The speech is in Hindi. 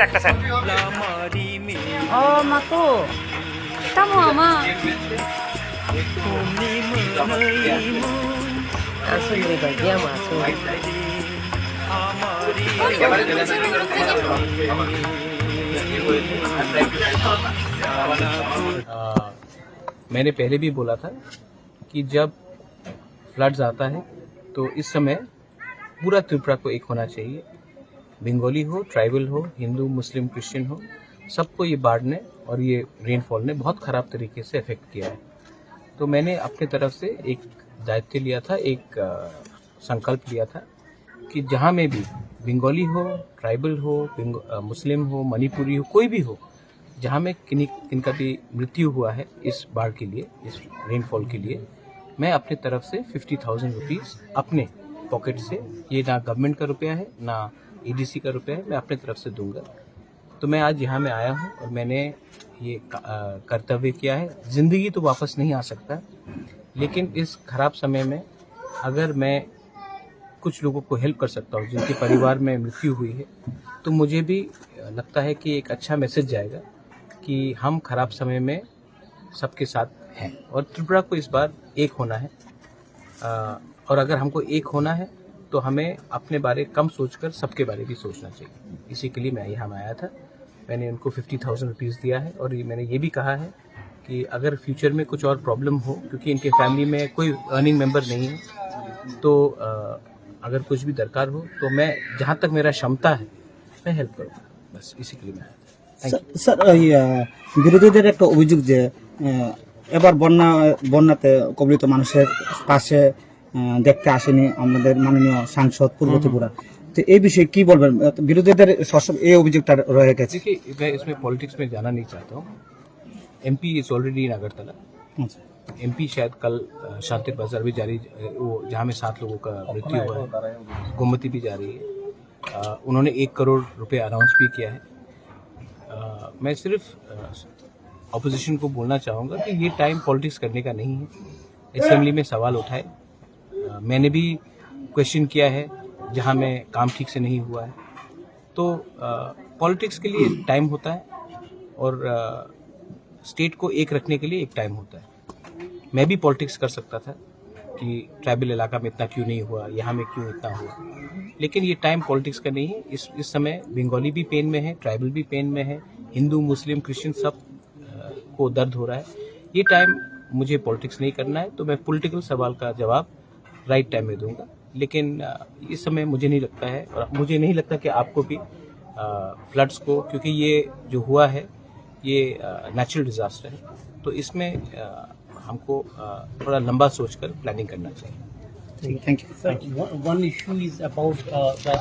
একটা স্যার ও Mako tamu ama langsung dari bagian masuk मैंने पहले भी बोला था कि जब फ्लड्स आता है तो इस समय पूरा त्रिपुरा को एक होना चाहिए। बंगाली हो, ट्राइबल हो, हिंदू, मुस्लिम, क्रिश्चियन हो, सबको ये बाढ़ ने और ये रेनफॉल ने बहुत ख़राब तरीके से अफेक्ट किया है। तो मैंने अपने तरफ से एक दायित्व लिया था, एक संकल्प लिया था कि जहाँ में भी बंगाली हो, ट्राइबल हो, मुस्लिम हो, मणिपुरी हो, कोई भी हो, जहाँ में किनका भी मृत्यु हुआ है इस बाढ़ के लिए, इस रेनफॉल के लिए, मैं अपने तरफ से 50,000 रुपीज़ अपने पॉकेट से, ये ना गवर्नमेंट का रुपया है ना एडीसी का रुपया है, मैं अपने तरफ से दूंगा। तो मैं आज यहाँ में आया हूँ और मैंने ये कर्तव्य किया है। ज़िंदगी तो वापस नहीं आ सकता, लेकिन इस खराब समय में अगर मैं कुछ लोगों को हेल्प कर सकता हूँ जिनके परिवार में मृत्यु हुई है, तो मुझे भी लगता है कि एक अच्छा मैसेज जाएगा कि हम खराब समय में सबके साथ हैं और त्रिपुरा को इस बार एक होना है। और अगर हमको एक होना है तो हमें अपने बारे कम सोचकर सबके बारे भी सोचना चाहिए। इसी के लिए मैं यहाँ में आया था। मैंने उनको 50,000 रुपीज़ दिया है और मैंने ये भी कहा है कि अगर फ्यूचर में कुछ और प्रॉब्लम हो, क्योंकि इनके फैमिली में कोई अर्निंग मेंबर नहीं है, तो अगर कुछ भी दरकार हो तो मैं जहाँ तक मेरा क्षमता है मैं हेल्प करूँगा। बस इसी के लिए मैं आया था। স্যার বিরোধীদের একটা অভিযোগ যে এবার বন্যাতে কবলিত মানুষের পাশে দেখতে আসেনি আমাদের মাননীয় সাংসদ পূর্ব ত্রিপুরা। तो ये विषय की बोल विरोधीদের ये অভিযোগটা রয়ে গেছে। देखिए, मैं इसमें पॉलिटिक्स में जाना नहीं चाहता हूँ। MP is already in Agartala. MP शायद कल शांति बाजार भी जारी, वो जहाँ में 7 लोगों का मृत्यु हुआ है, गोमती भी जा रही है। उन्होंने 1 करोड़ रुपए अनाउंस भी किया है। मैं सिर्फ ऑपोजिशन को बोलना चाहूँगा कि ये टाइम पॉलिटिक्स करने का नहीं है। असेंबली में सवाल उठाए, मैंने भी क्वेश्चन किया है जहाँ में काम ठीक से नहीं हुआ है। तो पॉलिटिक्स के लिए टाइम होता है और स्टेट को एक रखने के लिए एक टाइम होता है। मैं भी पॉलिटिक्स कर सकता था कि ट्राइबल इलाका में इतना क्यों नहीं हुआ, यहाँ में क्यों इतना हुआ, लेकिन ये टाइम पॉलिटिक्स का नहीं है। इस समय बंगाली भी पेन में है, ट्राइबल भी पेन में है, हिंदू, मुस्लिम, क्रिश्चियन सब को दर्द हो रहा है। ये टाइम मुझे पॉलिटिक्स नहीं करना है, तो मैं पॉलिटिकल सवाल का जवाब राइट टाइम में दूंगा। लेकिन इस समय मुझे नहीं लगता है, और मुझे नहीं लगता कि आपको भी फ्लड्स को, क्योंकि ये जो हुआ है ये नेचुरल डिजास्टर है, तो इसमें हमको थोड़ा लंबा सोचकर प्लानिंग करना चाहिए। Thank you. One issue is about the